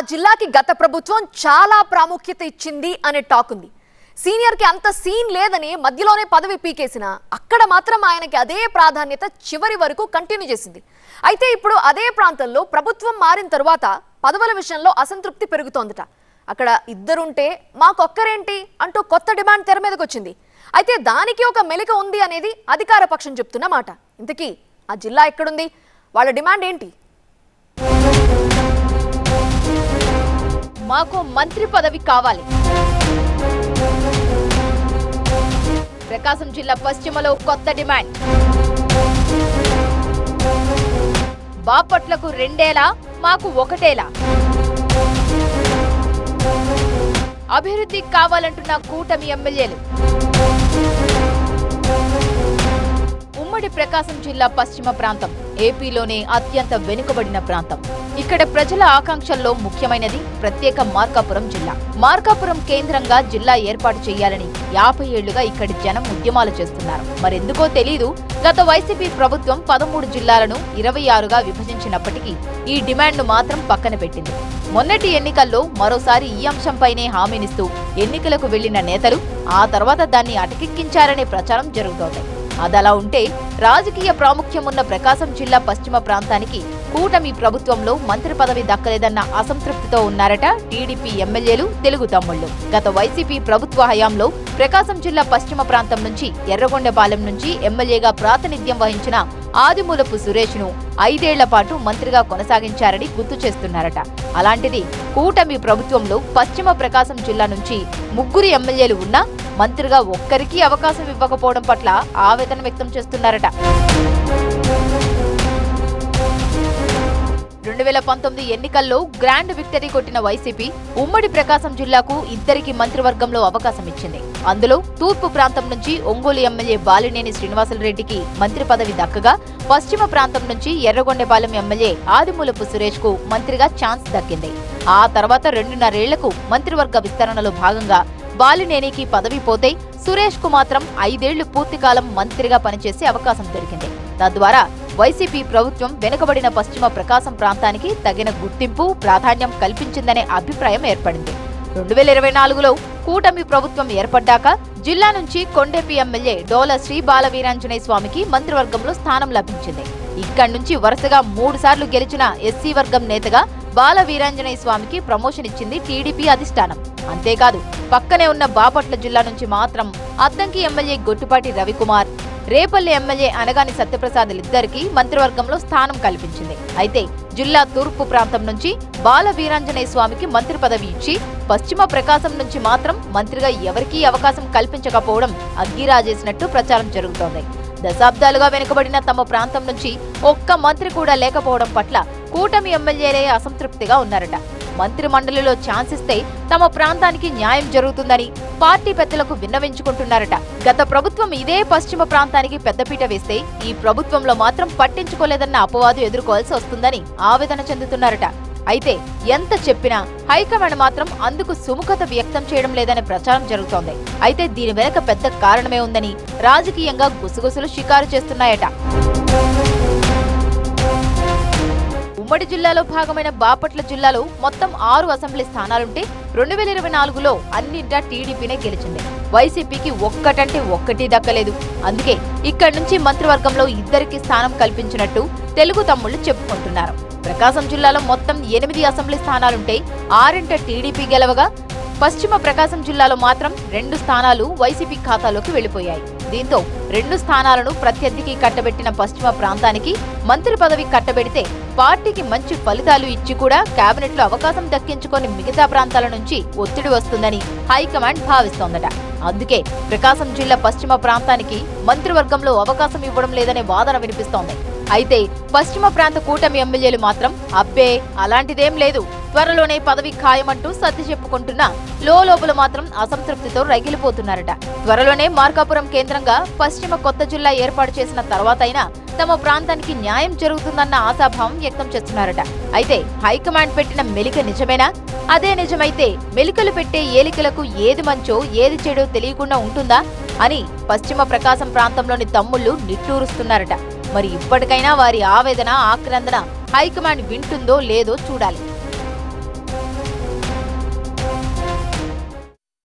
జిల్లాకి గత ప్రభుత్వం చాలా ప్రాముఖ్యత ఇచ్చింది అనే టాక్ ఉంది. సీనియర్ కి అంత సీన్ లేదని మధ్యలోనే పదవి పీకేసిన అక్కడ మాత్రం ఆయనకి అదే ప్రాధాన్యత చివరి వరకు కంటిన్యూ చేసింది. అయితే ఇప్పుడు అదే ప్రాంతంలో ప్రభుత్వం మారిన తరువాత పదవుల విషయంలో అసంతృప్తి పెరుగుతోందట. అక్కడ ఇద్దరుంటే మాకొక్కరేంటి అంటూ కొత్త డిమాండ్ తెర మీదకి వచ్చింది. అయితే దానికి ఒక మెలిక ఉంది అనేది అధికార పక్షం చెప్తున్న మాట. ఇంతకీ ఆ జిల్లా ఎక్కడుంది, వాళ్ళ డిమాండ్ ఏంటి? మాకు మంత్రి పదవి కావాలి. ప్రకాశం జిల్లా పశ్చిమలో కొత్త డిమాండ్. బాపట్లకు 2 ఏళ్ల, మాకు 1 ఏళ్ల. అభివృద్ధి కావాలంటున్న కూటమి ఎమ్మెల్యేలు. ఉమ్మడి ప్రకాశం జిల్లా పశ్చిమ ప్రాంతం ఏపీలోనే అత్యంత వెనుకబడిన ప్రాంతం. ఇక్కడ ప్రజల ఆకాంక్షల్లో ముఖ్యమైనది ప్రత్యేక మార్కాపురం జిల్లా. మార్కాపురం కేంద్రంగా జిల్లా ఏర్పాటు చేయాలని 50 ఏళ్లుగా ఇక్కడి జనం ఉద్యమాలు చేస్తున్నారు. మరెందుకో తెలీదు, గత వైసీపీ ప్రభుత్వం 13 జిల్లాలను 26గా విభజించినప్పటికీ ఈ డిమాండ్ను మాత్రం పక్కన పెట్టింది. మొన్నటి ఎన్నికల్లో మరోసారి ఈ అంశంపైనే హామీనిస్తూ ఎన్నికలకు వెళ్లిన నేతలు ఆ తర్వాత దాన్ని అటకెక్కించారనే ప్రచారం జరుగుతోంది. అదలా ఉంటే రాజకీయ ప్రాముఖ్యం ఉన్న ప్రకాశం జిల్లా పశ్చిమ ప్రాంతానికి కూటమి ప్రభుత్వంలో మంత్రి పదవి దక్కలేదన్న అసంతృప్తితో ఉన్నారట టీడీపీ ఎమ్మెల్యేలు, తెలుగు తమ్ముళ్లు. గత వైసీపీ ప్రభుత్వ హయాంలో ప్రకాశం జిల్లా పశ్చిమ ప్రాంతం నుంచి ఎర్రగొండపాలెం నుంచి ఎమ్మెల్యేగా ప్రాతినిధ్యం వహించిన ఆదిమూలపు సురేష్ ను 5 ఏళ్ల పాటు మంత్రిగా కొనసాగించారని గుర్తు చేస్తున్నారట. అలాంటిది కూటమి ప్రభుత్వంలో పశ్చిమ ప్రకాశం జిల్లా నుంచి 3 ఎమ్మెల్యేలు ఉన్నా మంత్రిగా ఒక్కరికీ అవకాశం ఇవ్వకపోవడం పట్ల ఆవేదన వ్యక్తం చేస్తున్నారట. 2019 ఎన్నికల్లో గ్రాండ్ విక్టరీ కొట్టిన వైసీపీ ఉమ్మడి ప్రకాశం జిల్లాకు 2 మంత్రివర్గంలో అవకాశం ఇచ్చింది. అందులో తూర్పు ప్రాంతం నుంచి ఒంగోలు ఎమ్మెల్యే బాలినేని శ్రీనివాసులరెడ్డికి మంత్రి పదవి దక్కగా, పశ్చిమ ప్రాంతం నుంచి ఎర్రగొండపాలెం ఎమ్మెల్యే ఆదిమూలపు సురేష్ కు మంత్రిగా ఛాన్స్ దక్కింది. ఆ తర్వాత 2.5 ఏళ్లకు మంత్రివర్గ విస్తరణలో భాగంగా బాలినేనికి పదవి పోతే సురేష్ కు మాత్రం 5 ఏళ్లు పూర్తికాలం మంత్రిగా పనిచేసే అవకాశం దొరికింది. తద్వారా వైసీపీ ప్రభుత్వం వెనుకబడిన పశ్చిమ ప్రకాశం ప్రాంతానికి తగిన గుర్తింపు, ప్రాధాన్యం కల్పించిందనే అభిప్రాయం ఏర్పడింది. 2024లో కూటమి ప్రభుత్వం ఏర్పడ్డాక జిల్లా నుంచి కొండేపి ఎమ్మెల్యే డోల శ్రీ బాలవీరాంజనేయ స్వామికి మంత్రివర్గంలో స్థానం లభించింది. ఇక్కడి నుంచి వరుసగా 3 సార్లు గెలిచిన ఎస్సీ వర్గం నేతగా బాలవీరాంజనేయ స్వామికి ప్రమోషన్ ఇచ్చింది టీడీపీ అధిష్టానం. అంతేకాదు, పక్కనే ఉన్న బాపట్ల జిల్లా నుంచి మాత్రం అద్దంకి ఎమ్మెల్యే గొట్టుపాటి రవికుమార్, రేపల్లి ఎమ్మెల్యే అనగాని సత్యప్రసాద్లిద్దరికీ మంత్రివర్గంలో స్థానం కల్పించింది. అయితే జిల్లా తూర్పు ప్రాంతం నుంచి బాల వీరాంజనేయ స్వామికి మంత్రి పదవి ఇచ్చి పశ్చిమ ప్రకాశం నుంచి మాత్రం మంత్రిగా ఎవరికీ అవకాశం కల్పించకపోవడం అగ్గిరాజేసినట్టు ప్రచారం జరుగుతోంది. దశాబ్దాలుగా వెనుకబడిన తమ ప్రాంతం నుంచి ఒక్క మంత్రి కూడా లేకపోవడం పట్ల కూటమి ఎమ్మెల్యేలే అసంతృప్తిగా ఉన్నారట. మంత్రి మండలిలో ఛాన్స్ ఇస్తే తమ ప్రాంతానికి న్యాయం జరుగుతుందని పార్టీ పెద్దలకు విన్నవించుకుంటున్నారట. గత ప్రభుత్వం ఇదే పశ్చిమ ప్రాంతానికి పెద్దపీట వేస్తే ఈ ప్రభుత్వంలో మాత్రం పట్టించుకోలేదన్న అపవాదు ఎదుర్కోవాల్సి వస్తుందని ఆవేదన చెందుతున్నారట. అయితే ఎంత చెప్పినా హైకమాండ్ మాత్రం అందుకు సుముఖత వ్యక్తం చేయడం లేదనే ప్రచారం జరుగుతోంది. అయితే దీని వెనక పెద్ద కారణమే ఉందని రాజకీయంగా గుసగుసలు షికారు చేస్తున్నాయట. ఉమ్మడి జిల్లాలో భాగమైన బాపట్ల జిల్లాలో మొత్తం 6 అసెంబ్లీ స్థానాలుంటే 2024లో అన్నింటా టీడీపీనే గెలిచింది. వైసీపీకి ఒక్కటంటే ఒక్కటి దక్కలేదు. అందుకే ఇక్కడి నుంచి మంత్రివర్గంలో 2కి స్థానం కల్పించినట్టు తెలుగు తమ్ముళ్లు చెప్పుకుంటున్నారు. ప్రకాశం జిల్లాలో మొత్తం 8 అసెంబ్లీ స్థానాలుంటే 6 టీడీపీ గెలవగా, పశ్చిమ ప్రకాశం జిల్లాలో మాత్రం 2 స్థానాలు వైసీపీ ఖాతాలోకి వెళ్లిపోయాయి. దీంతో 2 స్థానాలను ప్రత్యర్థికి కట్టబెట్టిన పశ్చిమ ప్రాంతానికి మంత్రి పదవి కట్టబెడితే పార్టీకి మంచి ఫలితాలు ఇచ్చి కూడా కేబినెట్ లో అవకాశం దక్కించుకొని మిగతా ప్రాంతాల నుంచి ఒత్తిడి వస్తుందని హైకమాండ్ భావిస్తోందట. అందుకే ప్రకాశం జిల్లా పశ్చిమ ప్రాంతానికి మంత్రివర్గంలో అవకాశం ఇవ్వడం లేదనే వాదన వినిపిస్తోంది. అయితే పశ్చిమ ప్రాంత కూటమి ఎమ్మెల్యేలు మాత్రం అబ్బే అలాంటిదేం లేదు, త్వరలోనే పదవి ఖాయమంటూ సర్ది చెప్పుకుంటున్నా లోపల మాత్రం అసంతృప్తితో రగిలిపోతున్నారట. త్వరలోనే మార్కాపురం కేంద్రంగా పశ్చిమ కొత్త జిల్లా ఏర్పాటు చేసిన తర్వాతైనా తమ ప్రాంతానికి న్యాయం జరుగుతుందన్న ఆశాభావం వ్యక్తం చేస్తున్నారట. అయితే హైకమాండ్ పెట్టిన మెలిక నిజమేనా? అదే నిజమైతే మెలికలు పెట్టే ఏలికలకు ఏది మంచో ఏది చెడో తెలియకుండా ఉంటుందా అని పశ్చిమ ప్రకాశం ప్రాంతంలోని తమ్ముళ్లు నిట్టూరుస్తున్నారట. మరి ఇప్పటికైనా వారి ఆవేదన, ఆక్రందన హైకమాండ్ వింటుందో లేదో చూడాలి.